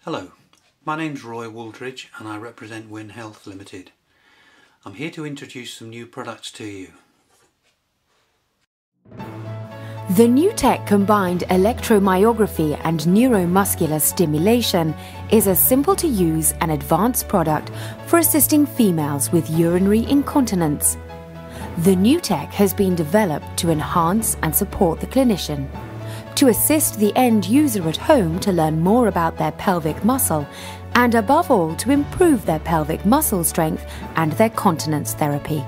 Hello, my name's Roy Wooldridge and I represent Win Health Limited. I'm here to introduce some new products to you. The NuTek combined electromyography and neuromuscular stimulation is a simple-to-use and advanced product for assisting females with urinary incontinence. The NuTek has been developed to enhance and support the clinician, to assist the end user at home to learn more about their pelvic muscle, and above all to improve their pelvic muscle strength and their continence therapy.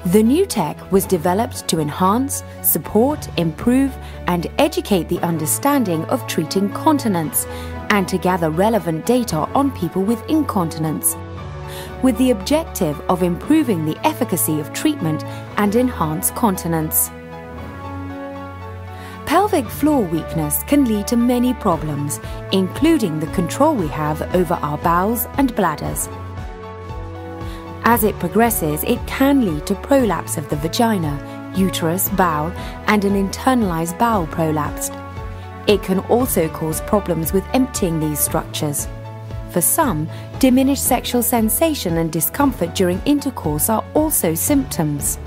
The NuTek was developed to enhance, support, improve and educate the understanding of treating continence and to gather relevant data on people with incontinence, with the objective of improving the efficacy of treatment and enhance continence. Pelvic floor weakness can lead to many problems, including the control we have over our bowels and bladders. As it progresses, it can lead to prolapse of the vagina, uterus, bowel, and an internalized bowel prolapse. It can also cause problems with emptying these structures. For some, diminished sexual sensation and discomfort during intercourse are also symptoms.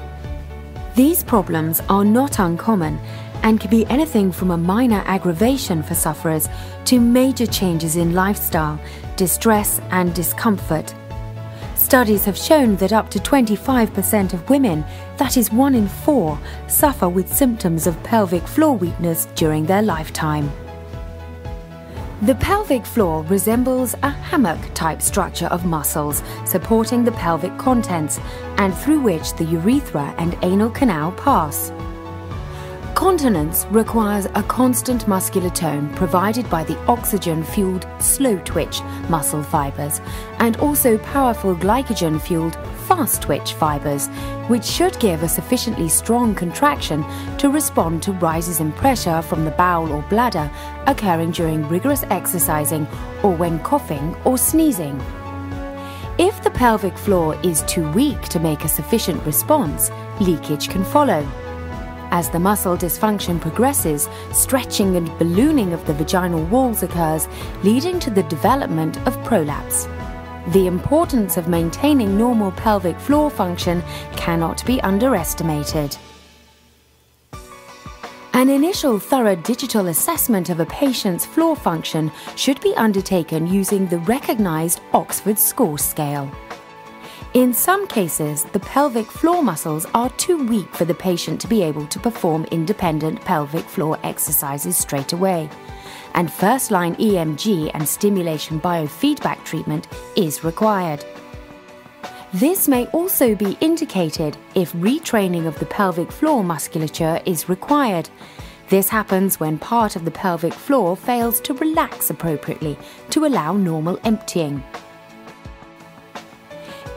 These problems are not uncommon and can be anything from a minor aggravation for sufferers to major changes in lifestyle, distress, and discomfort. Studies have shown that up to 25% of women, that is 1 in 4, suffer with symptoms of pelvic floor weakness during their lifetime. The pelvic floor resembles a hammock-type structure of muscles supporting the pelvic contents and through which the urethra and anal canal pass. Continence requires a constant muscular tone provided by the oxygen-fueled slow-twitch muscle fibers and also powerful glycogen-fueled fast-twitch fibers, which should give a sufficiently strong contraction to respond to rises in pressure from the bowel or bladder occurring during rigorous exercising or when coughing or sneezing. If the pelvic floor is too weak to make a sufficient response, leakage can follow. As the muscle dysfunction progresses, stretching and ballooning of the vaginal walls occurs, leading to the development of prolapse. The importance of maintaining normal pelvic floor function cannot be underestimated. An initial thorough digital assessment of a patient's floor function should be undertaken using the recognized Oxford Score Scale. In some cases, the pelvic floor muscles are too weak for the patient to be able to perform independent pelvic floor exercises straight away, and first-line EMG and stimulation biofeedback treatment is required. This may also be indicated if retraining of the pelvic floor musculature is required. This happens when part of the pelvic floor fails to relax appropriately to allow normal emptying.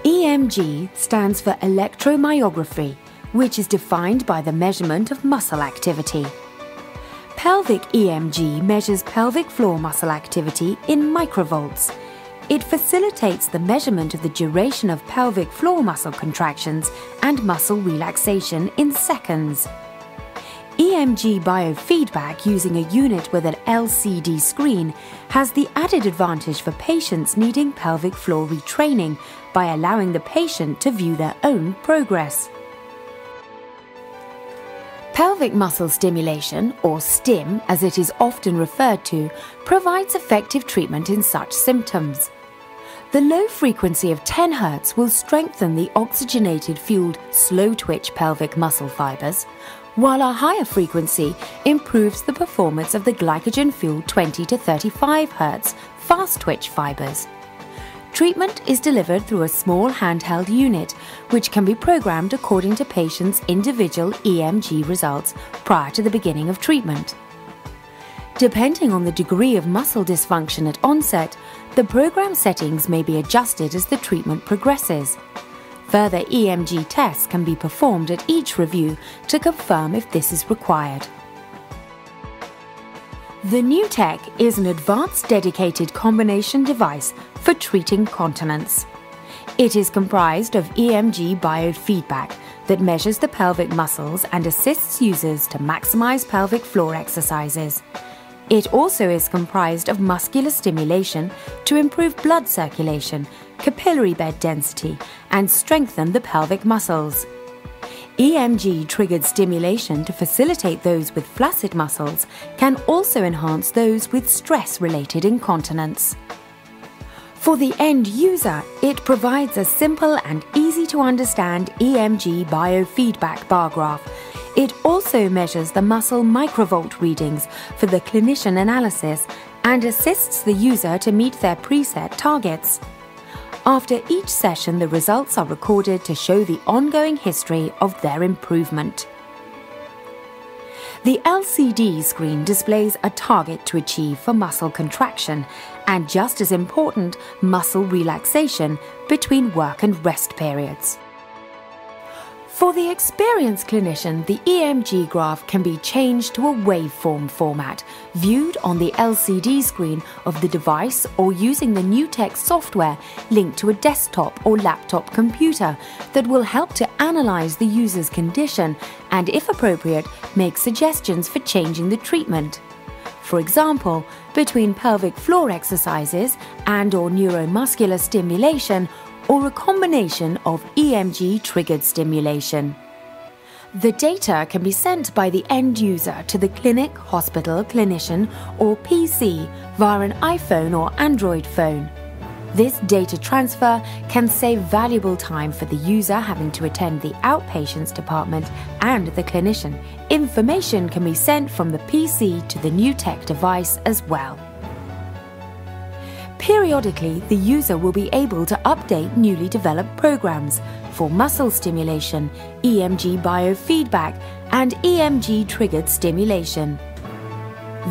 EMG stands for electromyography, which is defined by the measurement of muscle activity. Pelvic EMG measures pelvic floor muscle activity in microvolts. It facilitates the measurement of the duration of pelvic floor muscle contractions and muscle relaxation in seconds. Emg Biofeedback using a unit with an LCD screen has the added advantage for patients needing pelvic floor retraining by allowing the patient to view their own progress. Pelvic muscle stimulation, or STIM as it is often referred to, provides effective treatment in such symptoms. The low frequency of 10 Hz will strengthen the oxygenated-fueled slow-twitch pelvic muscle fibers, while a higher frequency improves the performance of the glycogen-fueled 20 to 35 Hz fast-twitch fibers. Treatment is delivered through a small handheld unit, which can be programmed according to patients' individual EMG results prior to the beginning of treatment. Depending on the degree of muscle dysfunction at onset, the program settings may be adjusted as the treatment progresses. Further EMG tests can be performed at each review to confirm if this is required. The NuTek is an advanced dedicated combination device for treating continence. It is comprised of Emg Biofeedback that measures the pelvic muscles and assists users to maximize pelvic floor exercises. It also is comprised of muscular stimulation to improve blood circulation, capillary bed density, and strengthen the pelvic muscles. EMG-triggered stimulation to facilitate those with flaccid muscles can also enhance those with stress-related incontinence. For the end user, it provides a simple and easy-to-understand EMG biofeedback bar graph. It also measures the muscle microvolt readings for the clinician analysis and assists the user to meet their preset targets. After each session, the results are recorded to show the ongoing history of their improvement. The LCD screen displays a target to achieve for muscle contraction and, just as important, muscle relaxation between work and rest periods. For the experienced clinician, the EMG graph can be changed to a waveform format, viewed on the LCD screen of the device or using the NuTek software linked to a desktop or laptop computer that will help to analyze the user's condition and, if appropriate, make suggestions for changing the treatment. For example, between pelvic floor exercises and/or neuromuscular stimulation, or a combination of EMG-triggered stimulation. The data can be sent by the end user to the clinic, hospital, clinician, or PC via an iPhone or Android phone. This data transfer can save valuable time for the user having to attend the outpatients department and the clinician. Information can be sent from the PC to the NuTek device as well. Periodically, the user will be able to update newly developed programs for muscle stimulation, EMG biofeedback, and EMG-triggered stimulation.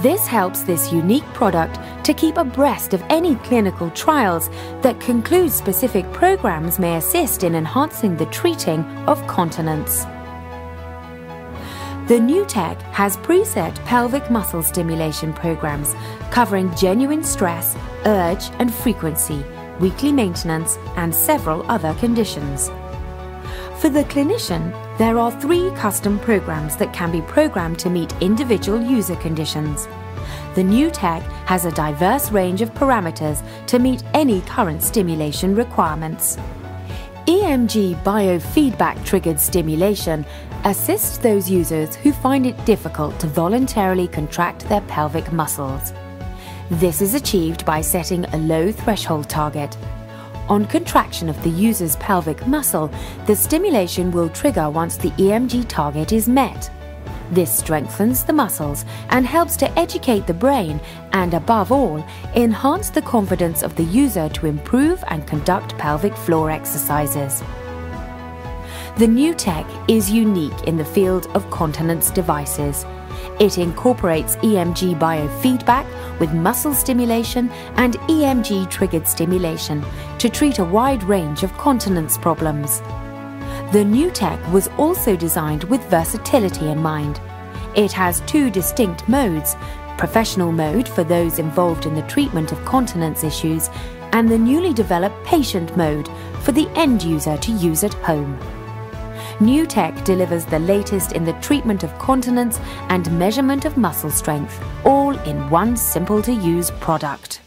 This helps this unique product to keep abreast of any clinical trials that conclude specific programs may assist in enhancing the treating of continence. The NuTek has preset pelvic muscle stimulation programs covering genuine stress, urge and frequency, weekly maintenance, and several other conditions. For the clinician, there are 3 custom programs that can be programmed to meet individual user conditions. The NuTek has a diverse range of parameters to meet any current stimulation requirements. EMG biofeedback-triggered stimulation assists those users who find it difficult to voluntarily contract their pelvic muscles. This is achieved by setting a low threshold target. On contraction of the user's pelvic muscle, the stimulation will trigger once the EMG target is met. This strengthens the muscles and helps to educate the brain and, above all, enhance the confidence of the user to improve and conduct pelvic floor exercises. The NuTek is unique in the field of continence devices. It incorporates EMG biofeedback with muscle stimulation and EMG-triggered stimulation to treat a wide range of continence problems. The NuTek was also designed with versatility in mind. It has 2 distinct modes: professional mode for those involved in the treatment of continence issues, and the newly developed patient mode for the end user to use at home. NuTek delivers the latest in the treatment of continence and measurement of muscle strength, all in one simple-to-use product.